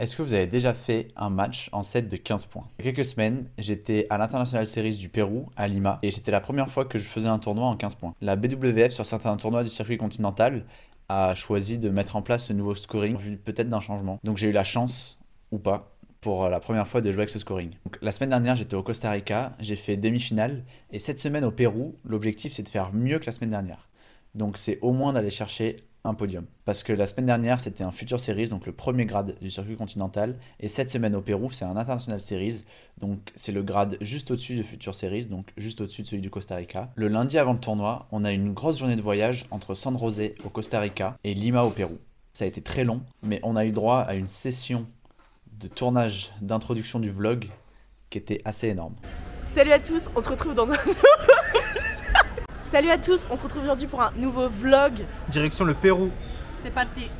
Est-ce que vous avez déjà fait un match en 7 de 15 points? Il y a quelques semaines, j'étais à l'International Series du Pérou, à Lima, et c'était la première fois que je faisais un tournoi en 15 points. La BWF, sur certains tournois du circuit continental, a choisi de mettre en place ce nouveau scoring, vu peut-être d'un changement. Donc j'ai eu la chance, ou pas, pour la première fois de jouer avec ce scoring. Donc, la semaine dernière, j'étais au Costa Rica, j'ai fait demi-finale, et cette semaine au Pérou, l'objectif c'est de faire mieux que la semaine dernière. Donc c'est au moins d'aller chercher un podium. Parce que la semaine dernière, c'était un Future Series, donc le premier grade du circuit continental. Et cette semaine au Pérou, c'est un International Series, donc c'est le grade juste au-dessus du Future Series, donc juste au-dessus de celui du Costa Rica. Le lundi avant le tournoi, on a eu une grosse journée de voyage entre San José au Costa Rica et Lima au Pérou. Ça a été très long, mais on a eu droit à une session de tournage d'introduction du vlog qui était assez énorme. Salut à tous, on se retrouve dans Salut à tous, on se retrouve aujourd'hui pour un nouveau vlog. Direction le Pérou. C'est parti.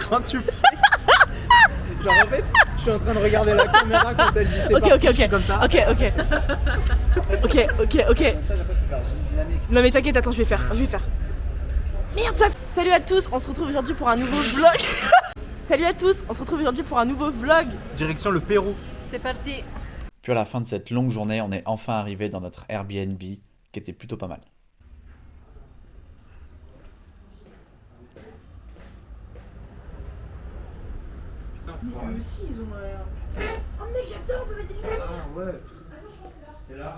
Quand tu fais. Genre en fait, je suis en train de regarder la caméra quand elle dit c'est Ok, parti, ok, je suis ok. comme ça. Ok. Non mais t'inquiète, attends, je vais faire. Merde, ça. Salut à tous, on se retrouve aujourd'hui pour un nouveau vlog. Salut à tous, on se retrouve aujourd'hui pour un nouveau vlog. Direction le Pérou. C'est parti. Puis à la fin de cette longue journée, on est enfin arrivé dans notre Airbnb qui était plutôt pas mal. Eux aussi, ils ont. Oh mec, j'adore, on peut mettre des lumières. Ah ouais. C'est là.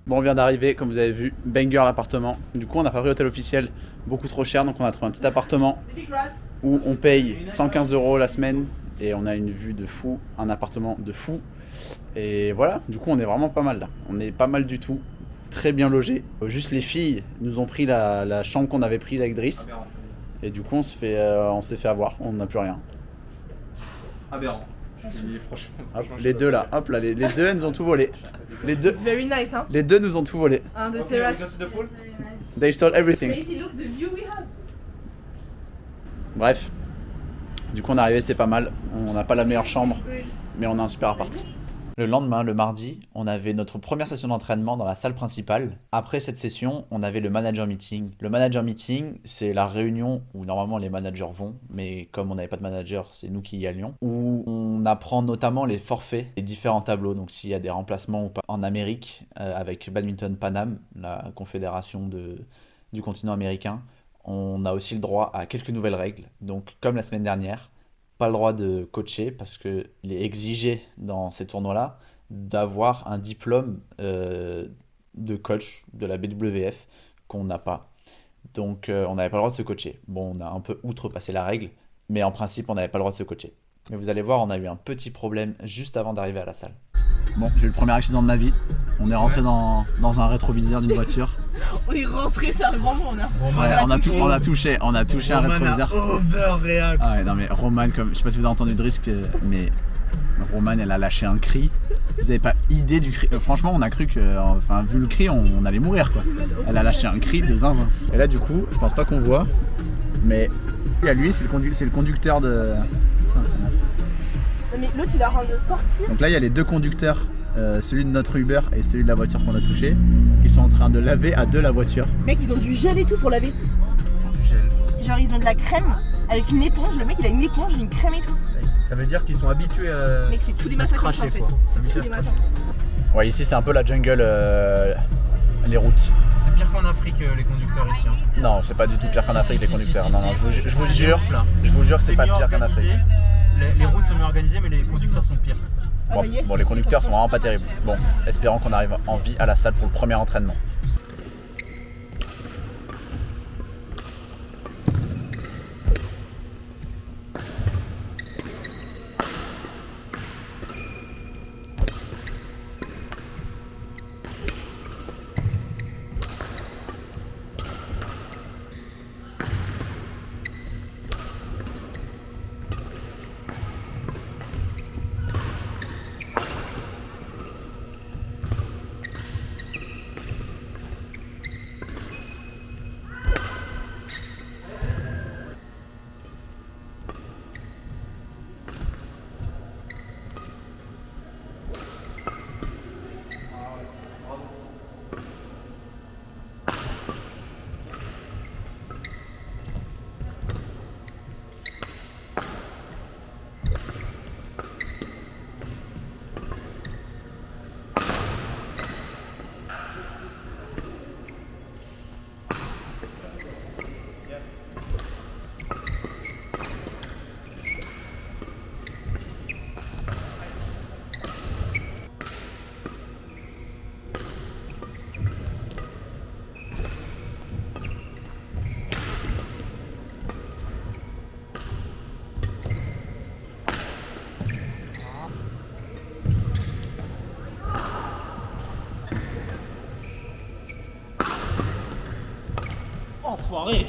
Bon, on vient d'arriver, comme vous avez vu, banger l'appartement. Du coup, on n'a pas pris hôtel officiel, beaucoup trop cher, donc on a trouvé un petit appartement où on paye 115 € la semaine et on a une vue de fou, un appartement de fou. Et voilà, du coup, on est vraiment pas mal là. On est pas mal du tout, très bien logé. Juste les filles nous ont pris la chambre qu'on avait prise avec Driss. Et du coup, on s'est fait avoir, on n'a plus rien. Aberrant. Franchement. Hop, les deux là, hop là, les deux, elles nous ont tout volé. Les deux, It's very nice, hein. les deux nous ont tout volé. Un de terrasse. They stole everything. Crazy look, the view we have. Bref, du coup on est arrivé, c'est pas mal. On n'a pas la meilleure chambre, mais on a un super appart. Le lendemain, le mardi, on avait notre première session d'entraînement dans la salle principale. Après cette session, on avait le manager meeting. Le manager meeting, c'est la réunion où normalement les managers vont, mais comme on n'avait pas de manager, c'est nous qui y allions. Où on apprend notamment les forfaits des différents tableaux, donc s'il y a des remplacements ou pas. En Amérique, avec Badminton Panam, la confédération du continent américain, on a aussi le droit à quelques nouvelles règles. Donc comme la semaine dernière, pas le droit de coacher parce qu'il est exigé dans ces tournois-là d'avoir un diplôme de coach de la BWF qu'on n'a pas. Donc on n'avait pas le droit de se coacher. Bon, on a un peu outrepassé la règle, mais en principe on n'avait pas le droit de se coacher. Mais vous allez voir, on a eu un petit problème juste avant d'arriver à la salle. Bon, j'ai eu le premier accident de ma vie. On est rentré dans un rétroviseur d'une voiture. On est rentré, c'est un grand mot, on a. Ouais, on a touché un rétroviseur. Overreact. Ah ouais, non mais Roman, comme je sais pas si vous avez entendu de risque, mais Roman, elle a lâché un cri. Vous avez pas idée du cri. Franchement, on a cru que, enfin, vu le cri, on allait mourir quoi. Elle a lâché un cri de zinzin. Et là, du coup, je pense pas qu'on voit, mais il y a lui, c'est le conducteur de. Putain, c'est mal. Non mais l'autre il a rien de sortir. Donc là, il y a les deux conducteurs, celui de notre Uber et celui de la voiture qu'on a touché, qui sont en train de laver à deux la voiture. Mec, ils ont du gel et tout pour laver. Du gel. Genre ils ont de la crème avec une éponge. Le mec il a une éponge, une crème et tout. Ça veut dire qu'ils sont habitués à. Mec, c'est tous les à matins se comme ça cracher, en fait. quoi. Ça veut Tous dire les se matins. Ouais, ici c'est un peu la jungle, les routes. C'est pire qu'en Afrique, les conducteurs ici. Hein. Non, c'est pas du tout pire qu'en Afrique les Si, conducteurs. si, Non, si, non, si. je vous C'est jure, ouf, là. je vous jure que c'est pas mieux pire qu'en organisé. Afrique. Les routes sont mieux organisées, mais les conducteurs sont pires. Ah Bon, bah yes, bon, les si, conducteurs sont franchement. vraiment pas terribles. Bon, espérons qu'on arrive en vie à la salle pour le premier entraînement. enfoiré.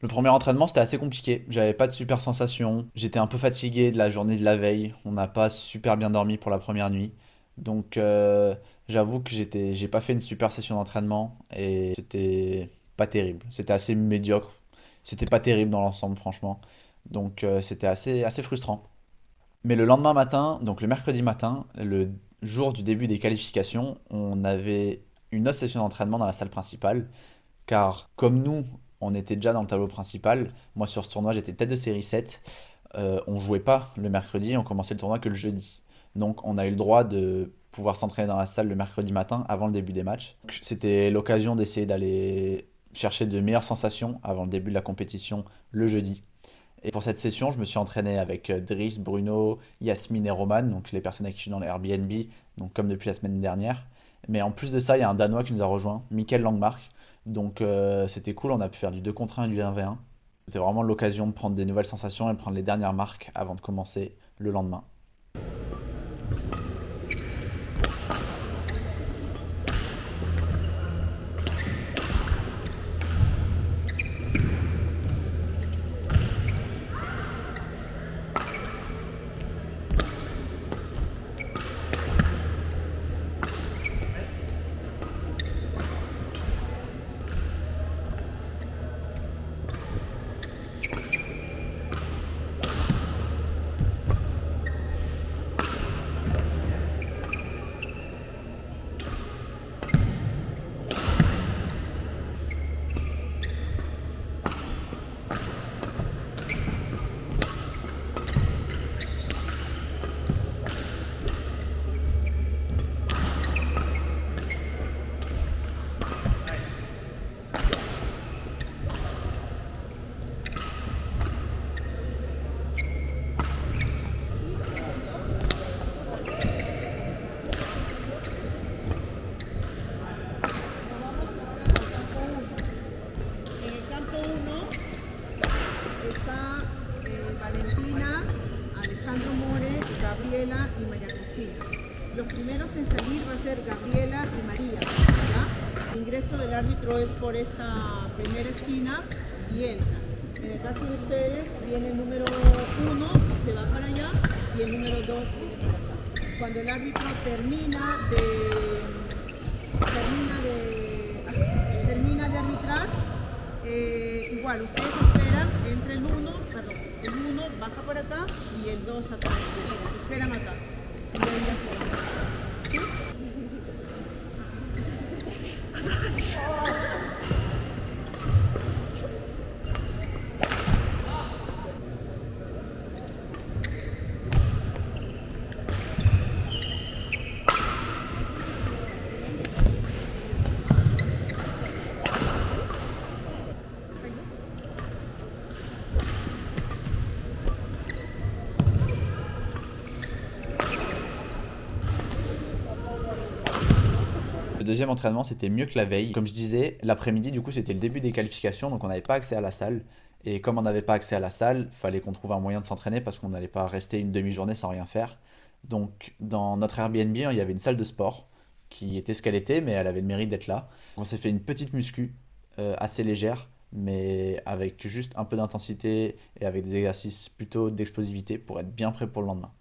Le premier entraînement, c'était assez compliqué. J'avais pas de super sensations. J'étais un peu fatigué de la journée de la veille. On n'a pas super bien dormi pour la première nuit. Donc, j'avoue que j'ai pas fait une super session d'entraînement et c'était pas terrible. C'était assez médiocre. C'était pas terrible dans l'ensemble, franchement. Donc, c'était assez frustrant. Mais le lendemain matin, donc le mercredi matin, le jour du début des qualifications, on avait une autre session d'entraînement dans la salle principale. Car comme nous, on était déjà dans le tableau principal, moi sur ce tournoi j'étais tête de série 7, on jouait pas le mercredi, on commençait le tournoi que le jeudi. Donc on a eu le droit de pouvoir s'entraîner dans la salle le mercredi matin avant le début des matchs. Donc, c'était l'occasion d'essayer d'aller chercher de meilleures sensations avant le début de la compétition le jeudi. Et pour cette session, je me suis entraîné avec Driss, Bruno, Yasmine et Roman, donc les personnes avec qui je suis dans les Airbnb, donc comme depuis la semaine dernière. Mais en plus de ça, il y a un Danois qui nous a rejoint, Mikkel Langmark. Donc c'était cool, on a pu faire du 2 contre 1 et du 1v1. C'était vraiment l'occasion de prendre des nouvelles sensations et de prendre les dernières marques avant de commencer le lendemain. Gabriela y María Cristina. Los primeros en salir va a ser Gabriela y María. ¿Ya? El ingreso del árbitro es por esta primera esquina y entra. En el caso de ustedes viene el número 1 y se va para allá y el número 2 viene para acá. Cuando el árbitro termina de arbitrar, igual ustedes esperan entre el 1 baja por acá y el 2 acá. Esperan acá. Y ahí ya se van. ¿Sí? Le deuxième entraînement, c'était mieux que la veille. Comme je disais, l'après-midi, du coup, c'était le début des qualifications, donc on n'avait pas accès à la salle. Et comme on n'avait pas accès à la salle, fallait qu'on trouve un moyen de s'entraîner parce qu'on n'allait pas rester une demi-journée sans rien faire. Donc, dans notre Airbnb, il y avait une salle de sport qui était ce qu'elle était, mais elle avait le mérite d'être là. On s'est fait une petite muscu assez légère, mais avec juste un peu d'intensité et avec des exercices plutôt d'explosivité pour être bien prêt pour le lendemain.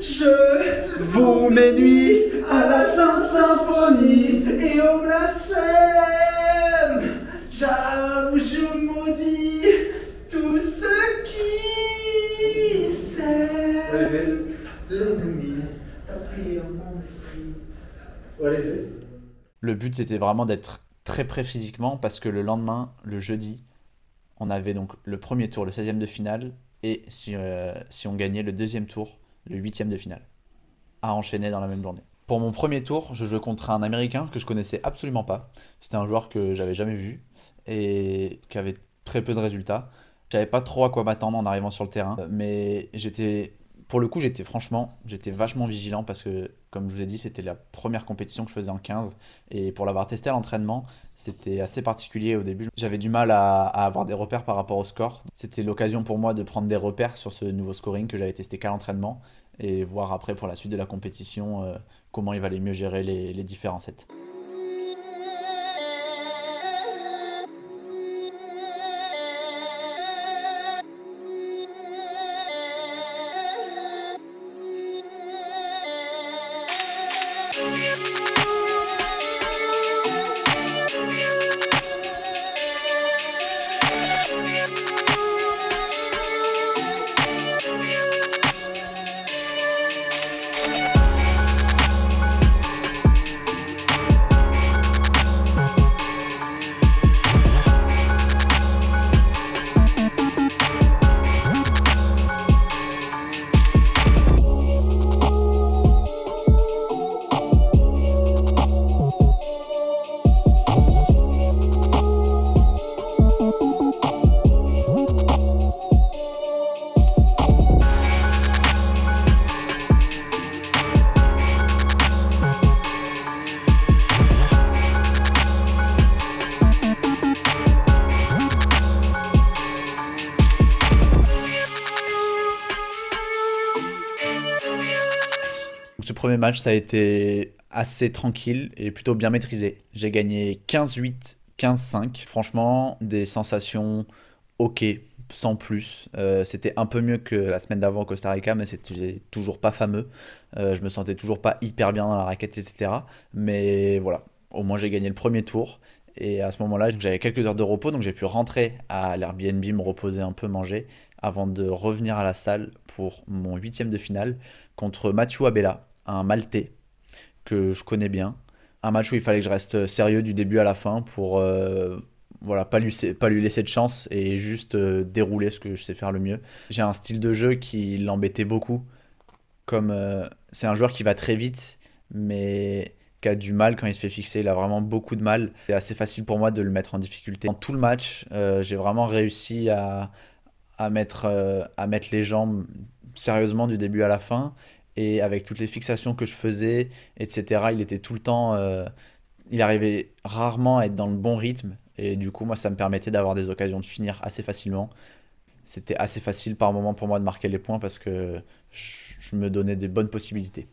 Je voue mes nuits à la Sainte-Symphonie et au blasphème. J'avoue, je maudis tout ce qui s'aime. L'ennemi a pris mon esprit. What is this? Le but, c'était vraiment d'être très prêt physiquement parce que le lendemain, le jeudi, on avait donc le premier tour, le 16e de finale, et si on gagnait le deuxième tour, le 8e de finale, à enchaîner dans la même journée. Pour mon premier tour, je jouais contre un Américain que je connaissais absolument pas. C'était un joueur que j'avais jamais vu et qui avait très peu de résultats. Je savais pas trop à quoi m'attendre en arrivant sur le terrain, mais pour le coup, j'étais vachement vigilant parce que, comme je vous ai dit, c'était la première compétition que je faisais en 15. Et pour l'avoir testé à l'entraînement, c'était assez particulier au début. J'avais du mal à avoir des repères par rapport au score. C'était l'occasion pour moi de prendre des repères sur ce nouveau scoring que j'avais testé qu'à l'entraînement et voir après pour la suite de la compétition comment il valait mieux gérer les différents sets. Ce premier match, ça a été assez tranquille et plutôt bien maîtrisé. J'ai gagné 15-8, 15-5. Franchement, des sensations ok, sans plus. C'était un peu mieux que la semaine d'avant au Costa Rica, mais c'était toujours pas fameux. Je me sentais toujours pas hyper bien dans la raquette, etc. Mais voilà, au moins j'ai gagné le premier tour. Et à ce moment-là, j'avais quelques heures de repos, donc j'ai pu rentrer à l'Airbnb, me reposer un peu, manger, avant de revenir à la salle pour mon 8e de finale contre Mathieu Abela, un Maltais que je connais bien. Un match où il fallait que je reste sérieux du début à la fin pour pas lui laisser de chance et juste dérouler ce que je sais faire le mieux. J'ai un style de jeu qui l'embêtait beaucoup. Comme c'est un joueur qui va très vite, mais qui a du mal quand il se fait fixer. Il a vraiment beaucoup de mal. C'est assez facile pour moi de le mettre en difficulté. Dans tout le match, j'ai vraiment réussi à mettre les jambes sérieusement du début à la fin. Et avec toutes les fixations que je faisais, etc., il était tout le temps... il arrivait rarement à être dans le bon rythme. Et du coup, moi, ça me permettait d'avoir des occasions de finir assez facilement. C'était assez facile par moment pour moi de marquer les points parce que je me donnais des bonnes possibilités.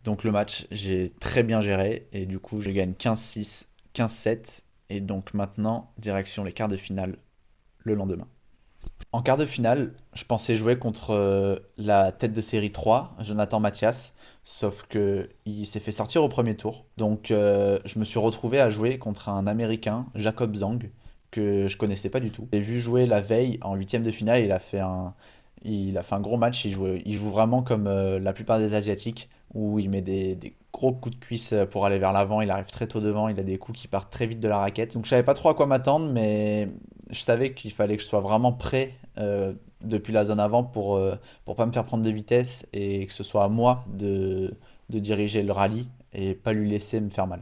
Donc le match, j'ai très bien géré et du coup, je gagne 15-6, 15-7 et donc maintenant, direction les quarts de finale le lendemain. En quart de finale, je pensais jouer contre la tête de série 3, Jonathan Mathias, sauf que il s'est fait sortir au premier tour. Donc je me suis retrouvé à jouer contre un Américain, Jacob Zhang, que je connaissais pas du tout. J'ai vu jouer la veille en huitième de finale, il a fait un gros match, il joue vraiment comme la plupart des Asiatiques, où il met des gros coups de cuisse pour aller vers l'avant, il arrive très tôt devant, il a des coups qui partent très vite de la raquette. Donc je savais pas trop à quoi m'attendre, mais je savais qu'il fallait que je sois vraiment prêt depuis la zone avant pour pas me faire prendre de vitesse et que ce soit à moi de diriger le rallye et pas lui laisser me faire mal.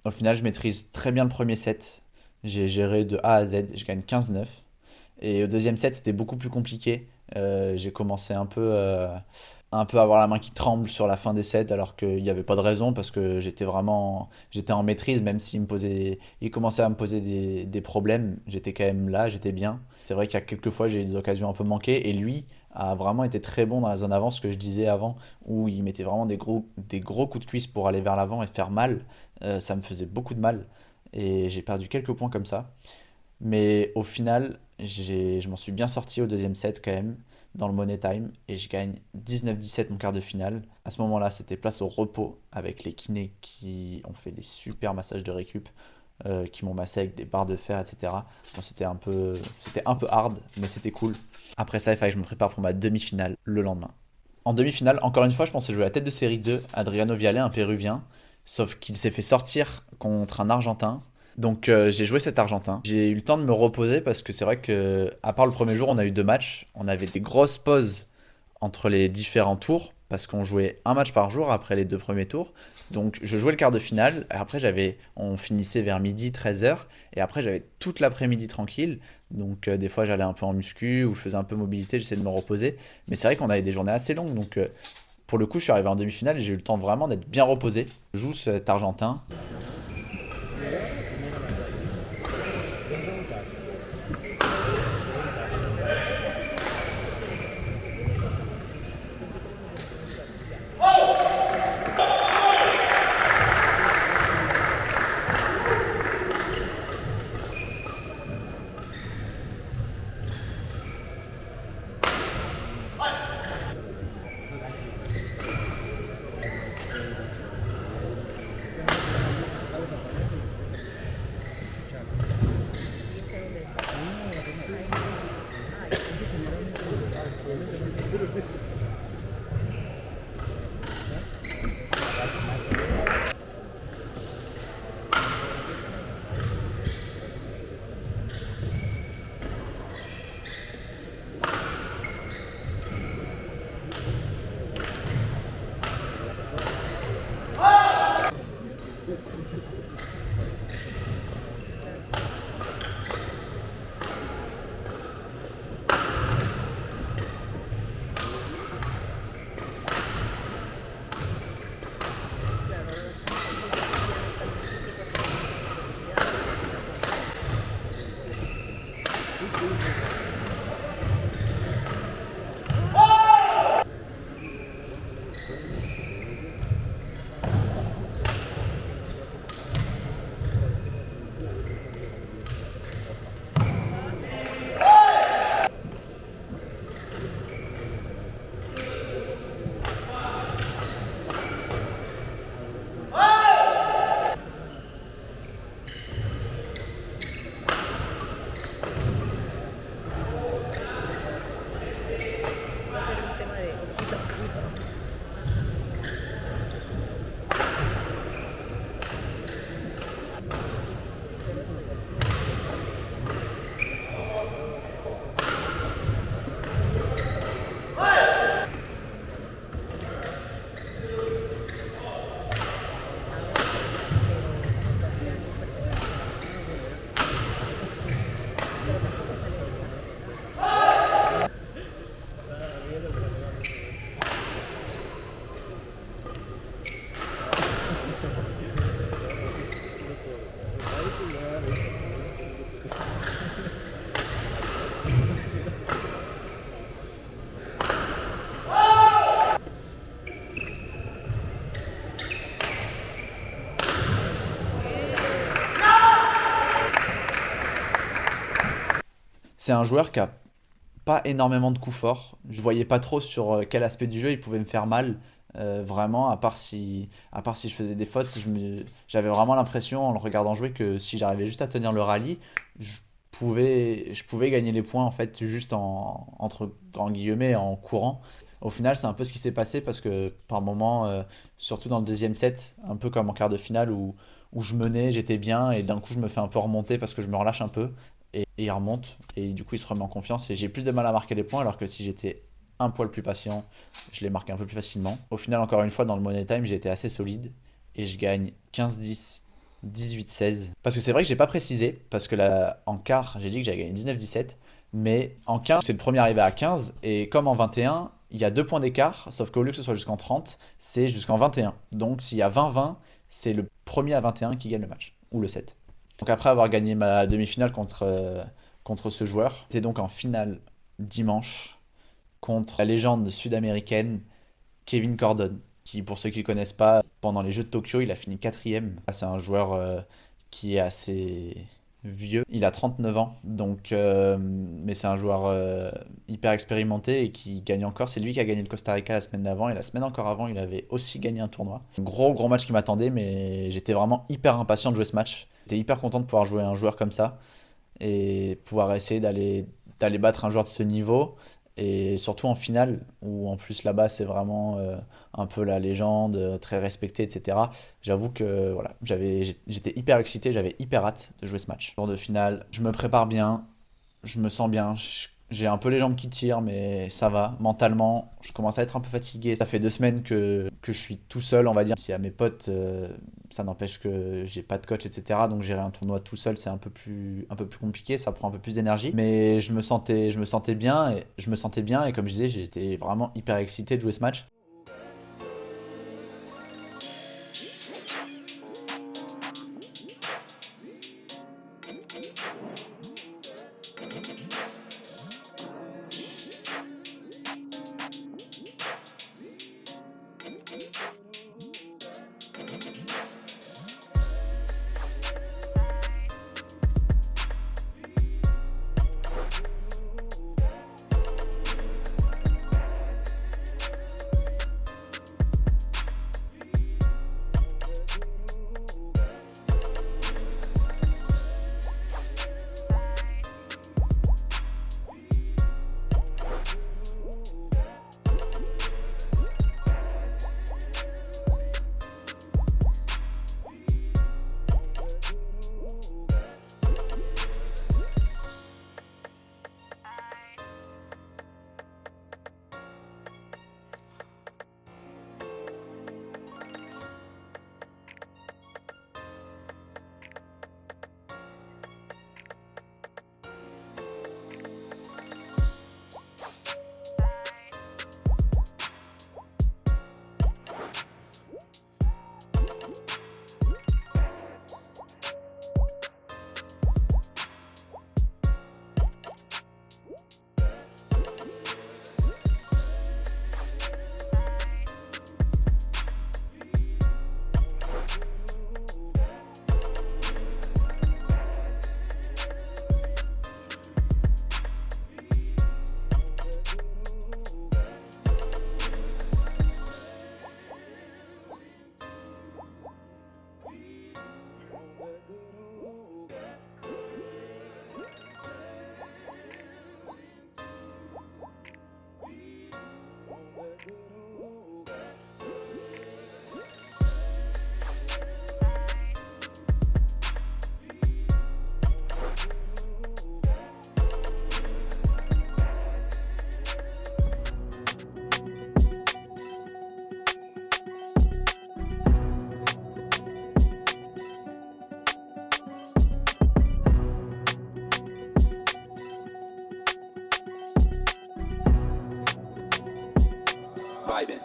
Au final, je maîtrise très bien le premier set. J'ai géré de A à Z, je gagne 15-9. Et au deuxième set, c'était beaucoup plus compliqué. J'ai commencé un peu à avoir la main qui tremble sur la fin des sets, alors qu'il n'y avait pas de raison, parce que j'étais en maîtrise, même il commençait à me poser des problèmes. J'étais quand même là, j'étais bien. C'est vrai qu'il y a quelques fois, j'ai eu des occasions un peu manquées, et lui a vraiment été très bon dans la zone avant, ce que je disais avant, où il mettait vraiment des gros coups de cuisse pour aller vers l'avant et faire mal. Ça me faisait beaucoup de mal, et j'ai perdu quelques points comme ça. Mais au final, je m'en suis bien sorti au deuxième set quand même, dans le Money Time, et je gagne 19-17 mon quart de finale. À ce moment-là, c'était place au repos, avec les kinés qui ont fait des super massages de récup, qui m'ont massé avec des barres de fer, etc. Donc c'était un peu hard, mais c'était cool. Après ça, il fallait que je me prépare pour ma demi-finale le lendemain. En demi-finale, encore une fois, je pensais jouer la tête de série 2, Adriano Viale, un Péruvien, sauf qu'il s'est fait sortir contre un Argentin. Donc j'ai joué cet Argentin. J'ai eu le temps de me reposer parce que c'est vrai que, à part le premier jour, on a eu 2 matchs. On avait des grosses pauses entre les différents tours parce qu'on jouait un match par jour après les 2 premiers tours. Donc je jouais le quart de finale. Après, on finissait vers midi, 13h. Et après, j'avais toute l'après-midi tranquille. Donc des fois, j'allais un peu en muscu ou je faisais un peu mobilité, j'essayais de me reposer. Mais c'est vrai qu'on avait des journées assez longues. Donc pour le coup, je suis arrivé en demi-finale et j'ai eu le temps vraiment d'être bien reposé. Je joue cet Argentin. C'est un joueur qui a pas énormément de coups forts. Je voyais pas trop sur quel aspect du jeu il pouvait me faire mal. Vraiment, à part si je faisais des fautes, j'avais vraiment l'impression en le regardant jouer que si j'arrivais juste à tenir le rallye, je pouvais gagner les points en fait juste entre grands guillemets en courant. Au final, c'est un peu ce qui s'est passé parce que par moment, surtout dans le deuxième set, un peu comme en quart de finale où je menais, j'étais bien et d'un coup je me fais un peu remonter parce que je me relâche un peu et il remonte et du coup il se remet en confiance et j'ai plus de mal à marquer les points alors que si j'étais un poil plus patient, je les marquais un peu plus facilement. Au final, encore une fois, dans le Money Time, j'ai été assez solide et je gagne 15-10, 18-16. Parce que c'est vrai que j'ai pas précisé, parce que là, en quart, j'ai dit que j'avais gagné 19-17, mais en 15, c'est le premier arrivé à 15, et comme en 21, il y a 2 points d'écart, sauf qu'au lieu que ce soit jusqu'en 30, c'est jusqu'en 21. Donc s'il y a 20-20, c'est le premier à 21 qui gagne le match, ou le set. Donc après avoir gagné ma demi-finale contre ce joueur, j'étais donc en finale dimanche contre la légende sud-américaine Kevin Cordon, qui pour ceux qui ne le connaissent pas, pendant les Jeux de Tokyo, il a fini 4e. C'est un joueur qui est assez vieux, il a 39 ans, donc, mais c'est un joueur hyper expérimenté et qui gagne encore. C'est lui qui a gagné le Costa Rica la semaine d'avant et la semaine encore avant, il avait aussi gagné un tournoi. Gros match qui m'attendait, mais j'étais vraiment hyper impatient de jouer ce match. J'étais hyper content de pouvoir jouer un joueur comme ça et pouvoir essayer d'aller battre un joueur de ce niveau. Et surtout en finale, où en plus là-bas c'est vraiment un peu la légende, très respectée, etc. J'avoue que voilà, j'étais hyper excité, j'avais hyper hâte de jouer ce match. Jour de finale, je me prépare bien, je me sens bien, j'ai un peu les jambes qui tirent, mais ça va. Mentalement, je commence à être un peu fatigué. Ça fait 2 semaines que je suis tout seul, on va dire. Si à mes potes, ça n'empêche que j'ai pas de coach, etc. Donc gérer un tournoi tout seul, c'est un peu plus compliqué, ça prend un peu plus d'énergie. Mais je me sentais bien et comme je disais, j'étais vraiment hyper excité de jouer ce match. Vibing.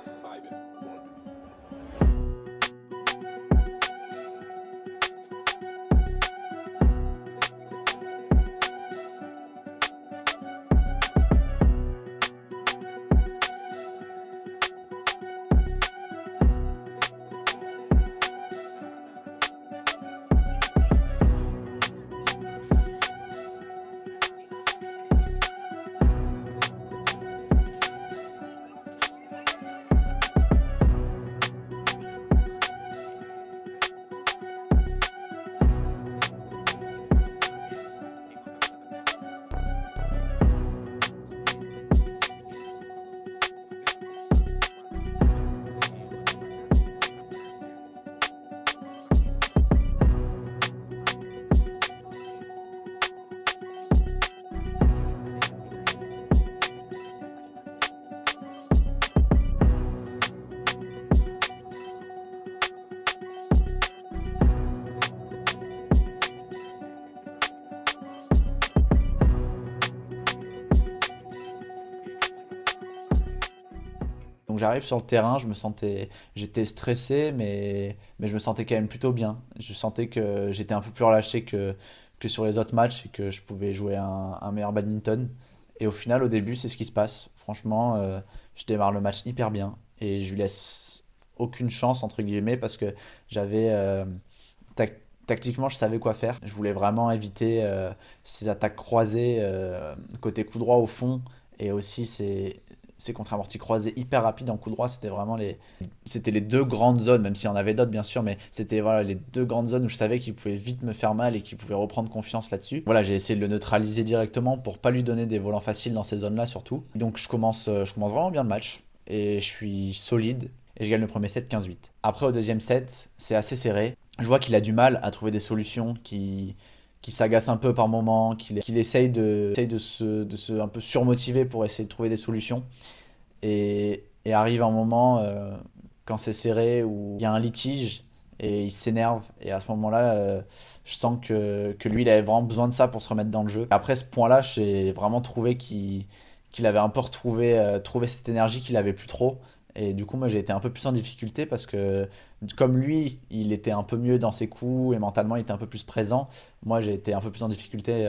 Donc j'arrive sur le terrain, j'étais stressé, mais je me sentais quand même plutôt bien. Je sentais que j'étais un peu plus relâché que sur les autres matchs et que je pouvais jouer un meilleur badminton. Et au final, au début, c'est ce qui se passe. Franchement, je démarre le match hyper bien et je lui laisse aucune chance, entre guillemets, parce que j'avais... tactiquement, je savais quoi faire. Je voulais vraiment éviter ces attaques croisées, côté coup droit au fond, et aussi ces contre-amortis croisés hyper rapides en coup droit. C'était vraiment c'était les deux grandes zones, même s'il y en avait d'autres bien sûr, mais c'était voilà, les deux grandes zones où je savais qu'il pouvait vite me faire mal et qu'il pouvait reprendre confiance là-dessus. Voilà, j'ai essayé de le neutraliser directement pour pas lui donner des volants faciles dans ces zones-là surtout. Donc je commence vraiment bien le match, et je suis solide, et je gagne le premier set 15-8. Après, au deuxième set, c'est assez serré. Je vois qu'il a du mal à trouver des solutions, qui s'agace un peu par moment, qu'il essaye de se un peu surmotiver pour essayer de trouver des solutions. Et arrive un moment, quand c'est serré, où il y a un litige, et il s'énerve. Et à ce moment-là, je sens que lui, il avait vraiment besoin de ça pour se remettre dans le jeu. Après ce point-là, j'ai vraiment trouvé qu'il avait un peu retrouvé cette énergie qu'il avait plus trop. Et du coup, moi, j'ai été un peu plus en difficulté parce que, comme lui, il était un peu mieux dans ses coups et mentalement, il était un peu plus présent. Moi, j'ai été un peu plus en difficulté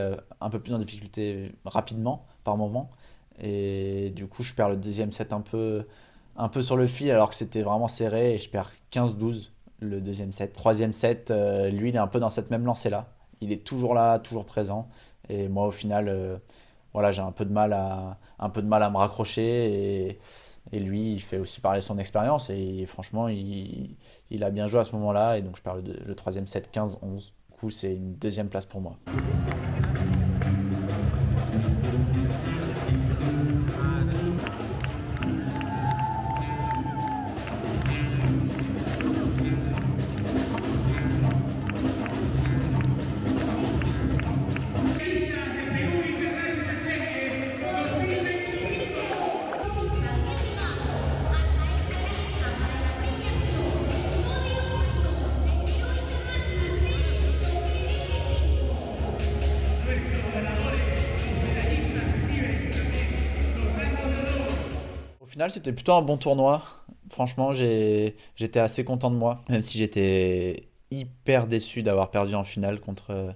rapidement, par moment. Et du coup, je perds le deuxième set un peu sur le fil, alors que c'était vraiment serré, et je perds 15-12 le deuxième set. Troisième set, lui, il est un peu dans cette même lancée-là. Il est toujours là, toujours présent. Et moi, au final, voilà, j'ai un peu de mal à me raccrocher. Et lui, il fait aussi parler son expérience, et franchement, il a bien joué à ce moment-là, et donc je perds le troisième set 15-11. Du coup, c'est une deuxième place pour moi. Au final, c'était plutôt un bon tournoi. Franchement, j'étais assez content de moi, même si j'étais hyper déçu d'avoir perdu en finale contre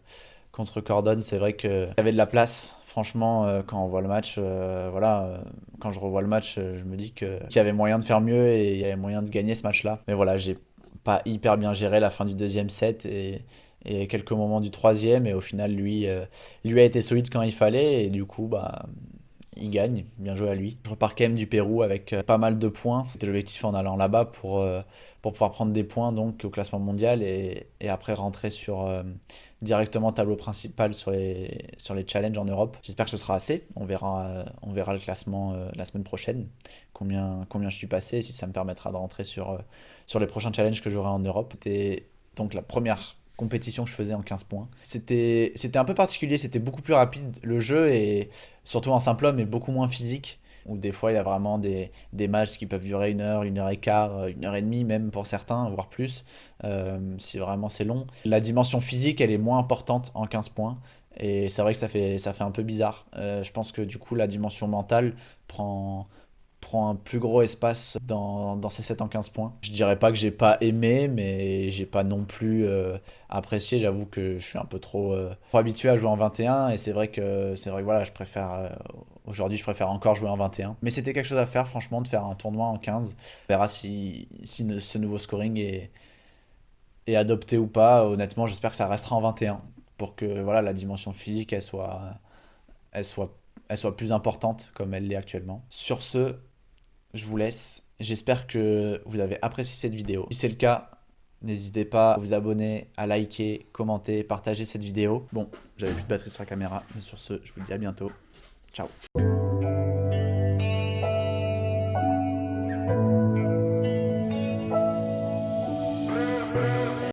Cordon. C'est vrai qu'il y avait de la place. Franchement, quand on voit le match, quand je revois le match, je me dis qu'il y avait moyen de faire mieux et il y avait moyen de gagner ce match-là. Mais voilà, j'ai pas hyper bien géré la fin du deuxième set et quelques moments du troisième. Et au final, lui a été solide quand il fallait, et du coup, il gagne, bien joué à lui. Je repars quand même du Pérou avec pas mal de points. C'était l'objectif en allant là-bas pour pouvoir prendre des points donc au classement mondial, et après rentrer directement tableau principal sur les challenges en Europe. J'espère que ce sera assez. On verra le classement la semaine prochaine, combien je suis passé, et si ça me permettra de rentrer sur les prochains challenges que j'aurai en Europe. C'était donc la première compétition que je faisais en 15 points. C'était un peu particulier, c'était beaucoup plus rapide le jeu, et surtout en simple homme, et beaucoup moins physique, où des fois il y a vraiment des matchs qui peuvent durer 1 heure, 1 heure et quart, 1 heure et demie même pour certains, voire plus, si vraiment c'est long. La dimension physique, elle est moins importante en 15 points, et c'est vrai que ça fait un peu bizarre. Je pense que du coup la dimension mentale prend un plus gros espace dans ces 7 en 15 points. Je dirais pas que j'ai pas aimé, mais j'ai pas non plus apprécié. J'avoue que je suis un peu trop habitué à jouer en 21, et c'est vrai que voilà, aujourd'hui je préfère encore jouer en 21. Mais c'était quelque chose à faire, franchement, de faire un tournoi en 15. On verra si ce nouveau scoring est adopté ou pas. Honnêtement, j'espère que ça restera en 21 pour que voilà, la dimension physique elle soit plus importante comme elle l'est actuellement. Sur ce, je vous laisse. J'espère que vous avez apprécié cette vidéo. Si c'est le cas, n'hésitez pas à vous abonner, à liker, commenter, partager cette vidéo. Bon, j'avais plus de batterie sur la caméra, mais sur ce, je vous dis à bientôt. Ciao.